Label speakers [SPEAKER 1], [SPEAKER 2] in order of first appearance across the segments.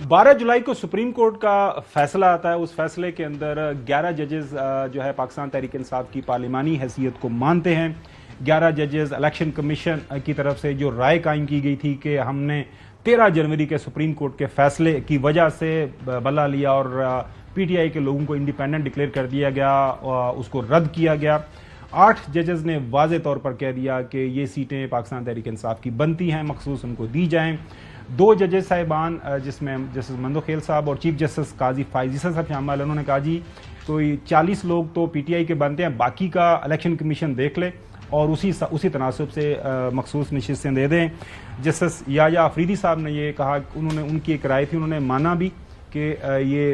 [SPEAKER 1] 12 जुलाई को supreme court का फैसला आता है। उस फैसले के अंदर 11 जजेस जो है पाकिस्तान तहरीक इंसाफ की पार्लिमानी हैसियत को मानते हैं। 11 जजेस इलेक्शन कमीशन की तरफ से जो राय कायम की गई थी कि हमने 13 जनवरी के सुप्रीम कोर्ट के फैसले की वजह से बदला लिया और पीटीआई के लोगों को इंडिपेंडेंट डिक्लेयर कर दिया गया, उसको रद्द किया गया। 8 जजेस ने वाज़े तौर पर कह दिया कि ये सीटें पाकिस्तान तहरीक इंसाफ की बनती हैं, मखसूस उनको दी जाएं। 2 जजेस साहिबान जिसमें जस्टिस मंदोखेल साहब और चीफ जस्टिस काजी फाइजीसा साहब शामिल हैं, उन्होंने कहा जी कोई 40 लोग तो पीटीआई के बनते हैं, बाकी का इलेक्शन कमीशन देख ले और उसी तनासब से मखसूस नशिस्तें दे दें। जस्टिस याया अफरीदी साहब ने ये कहा, उन्होंने उनकी एक राय थी, उन्होंने माना भी कि ये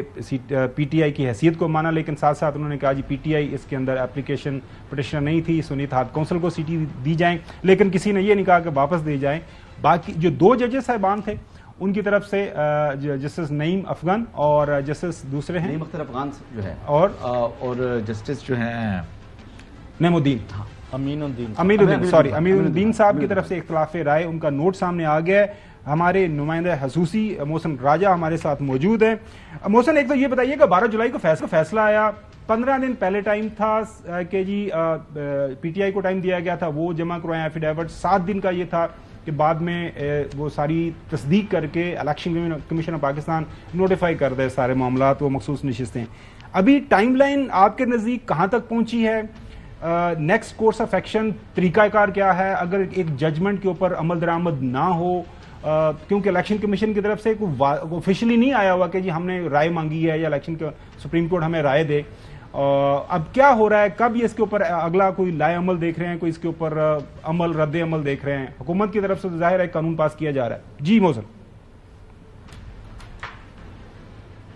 [SPEAKER 1] पीटीआई की हैसियत को माना, लेकिन साथ साथ उन्होंने कहा जी पीटीआई इसके अंदर एप्लीकेशन पिटिशनर नहीं थी, सुन्नी इत्तेहाद काउंसिल को सीटें दी जाएं, लेकिन किसी ने ये नहीं कहा कि वापस दी जाएं। बाकी जो 2 जजेस साहिबान थे उनकी तरफ से जस्टिस नईम अफगान और जस्टिस दूसरे हैं
[SPEAKER 2] नईम अख्तर अफगान जो है
[SPEAKER 1] और
[SPEAKER 2] जस्टिस जो है
[SPEAKER 1] नईमुद्दीन अमीरुद्दीन साहब की तरफ से इख्तिलाफ राय, उनका नोट सामने आ गया है। हमारे नुमाइंदा हसूसी मोहसिन राजा हमारे साथ मौजूद है। मोहसिन, एक तो ये बताइएगा 12 जुलाई को फैसला आया, 15 दिन पहले टाइम था कि जी पीटीआई को टाइम दिया गया था, वो जमा करवाएं एफिडेविट। 7 दिन का ये था कि बाद में वो सारी तस्दीक करके election commission of Pakistan notify कर दे सारे मामलात, वो मखसूस नशिस्तें। अभी टाइमलाइन आपके नज़दीक कहाँ तक पहुंची है? नेक्स्ट कोर्स ऑफ एक्शन, तरीकाकार क्या है अगर एक जजमेंट के ऊपर अमल दरामद ना हो? क्योंकि इलेक्शन कमीशन की तरफ से ऑफिशियली नहीं आया हुआ कि जी हमने राय मांगी है या इलेक्शन सुप्रीम कोर्ट हमें राय दे। अब क्या हो रहा है, कब ये इसके ऊपर अगला कोई लाए अमल देख रहे हैं, कोई इसके ऊपर अमल रद्द अमल देख रहे हैं? हुकूमत की तरफ से तो जाहिर है कानून पास किया जा रहा है। जी मोहसिन,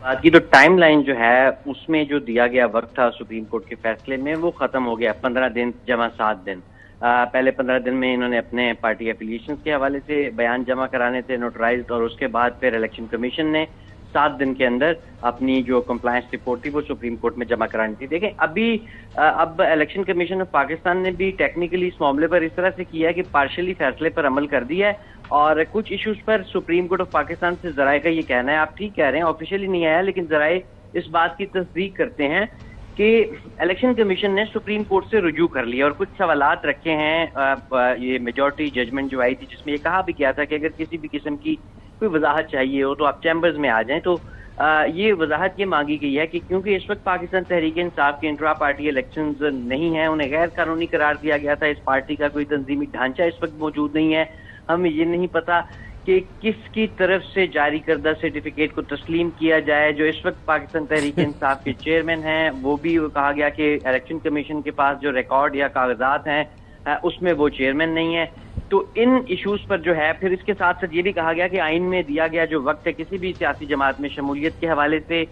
[SPEAKER 3] बात की तो टाइम लाइन जो है उसमें जो दिया गया वक्त था सुप्रीम कोर्ट के फैसले में वो खत्म हो गया। 15 दिन जमा 7 दिन। पहले 15 दिन में इन्होंने अपने पार्टी एफिलिएशन के हवाले से बयान जमा कराने थे नोटराइज्ड, और उसके बाद फिर इलेक्शन कमीशन ने 7 दिन के अंदर अपनी जो कंप्लायंस रिपोर्ट थी वो सुप्रीम कोर्ट में जमा करानी थी। देखें अभी अब इलेक्शन कमीशन ऑफ पाकिस्तान ने भी टेक्निकली इस मामले पर इस तरह से किया है कि पार्शियली फैसले पर अमल कर दिया है, और कुछ इश्यूज पर सुप्रीम कोर्ट ऑफ पाकिस्तान से जराए का ये कहना है, आप ठीक कह रहे हैं ऑफिशियली नहीं आया, लेकिन जराए इस बात की तस्दीक करते हैं कि इलेक्शन कमीशन ने सुप्रीम कोर्ट से रुजू कर लिया और कुछ सवालात रखे हैं। ये मेजॉरिटी जजमेंट जो आई थी जिसमें ये कहा भी किया था कि अगर किसी भी किस्म की कोई वजाहत चाहिए हो तो आप चैम्बर्स में आ जाएं। तो ये वजाहत ये मांगी गई है कि क्योंकि इस वक्त पाकिस्तान तहरीक इंसाफ के इंट्रा पार्टी इलेक्शंस नहीं है, उन्हें गैर कानूनी करार दिया गया था, इस पार्टी का कोई तंजीमी ढांचा इस वक्त मौजूद नहीं है, हमें ये नहीं पता कि किसकी तरफ से जारी करदा सर्टिफिकेट को तस्लीम किया जाए। जो इस वक्त पाकिस्तान तहरीक इंसाफ के चेयरमैन हैं वो भी कहा गया कि इलेक्शन कमीशन के पास जो रिकॉर्ड या कागजात हैं उसमें वो चेयरमैन नहीं है। तो इन इश्यूज पर जो है फिर इसके साथ साथ ये भी कहा गया कि आइन में दिया गया जो वक्त है किसी भी सियासी जमात में शमूलियत के हवाले से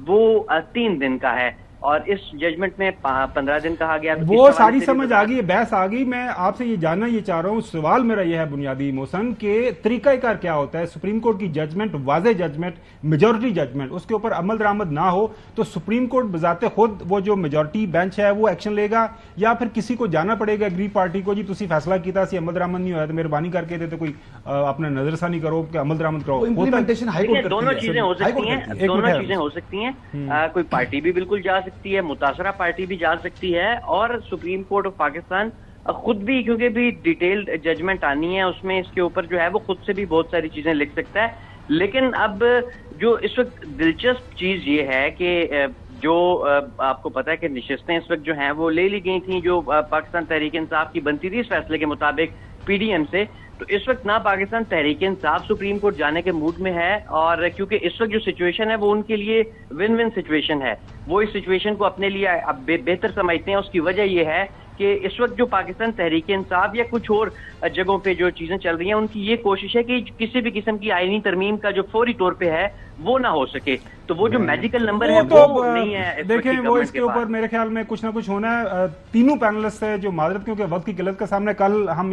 [SPEAKER 3] वो 3 दिन का है, और इस जजमेंट में 15 दिन कहा गया।
[SPEAKER 1] वो सारी समझ आ गई, बहस आ गई। मैं आपसे ये जानना ये चाह रहा हूँ, सवाल मेरा यह है बुनियादी मोहसिन कि तरीकाकार क्या होता है? सुप्रीम कोर्ट की जजमेंट, वाज़े जजमेंट, मेजॉरिटी जजमेंट, उसके ऊपर अमल दरामद ना हो तो सुप्रीम कोर्ट बजाते खुद वो जो मेजॉरिटी बेंच है वो एक्शन लेगा, या फिर किसी को जाना पड़ेगा एग्री पार्टी को, जी तुसी फैसला किया सी अमल दरामद नहीं होया तो मेहरबानी करके दे तो कोई अपना नजरसानी करो कि अमल दरामद करो।
[SPEAKER 3] दोनों चीजें हो सकती हैं, दोनों चीजें हो सकती हैं। कोई पार्टी भी बिल्कुल जा सकती है, मुतासरा पार्टी भी जा सकती है, और सुप्रीम कोर्ट ऑफ पाकिस्तान खुद भी, क्योंकि भी डिटेल्ड जजमेंट आनी है उसमें इसके ऊपर जो है वो खुद से भी बहुत सारी चीजें लिख सकता है। लेकिन अब जो इस वक्त दिलचस्प चीज ये है कि जो आपको पता है कि नशिस्तें इस वक्त जो हैं वो ले ली गई थी जो पाकिस्तान तहरीक इंसाफ की बनती थी इस फैसले के मुताबिक पीडीएम से। तो इस वक्त ना पाकिस्तान तहरीक इंसाफ सुप्रीम कोर्ट जाने के मूड में है, और क्योंकि इस वक्त जो सिचुएशन है वो उनके लिए विन विन सिचुएशन है, वो इस सिचुएशन को अपने लिए अब बेहतर समझते हैं। उसकी वजह यह है कि इस वक्त जो पाकिस्तान तहरीक इंसाफ या कुछ और जगहों पे जो चीजें चल रही हैं उनकी ये कोशिश है कि किसी भी किस्म की आईनी तरमीम का जो फौरी तौर पे है वो ना हो सके। तो वो जो मैजिकल नंबर है वो नहीं है।
[SPEAKER 1] देखें वो इसके ऊपर मेरे ख्याल में कुछ ना कुछ होना है। तीनों पैनलिस्ट है जो माजरत क्योंकि वक्त की किल्लत का सामने, कल हम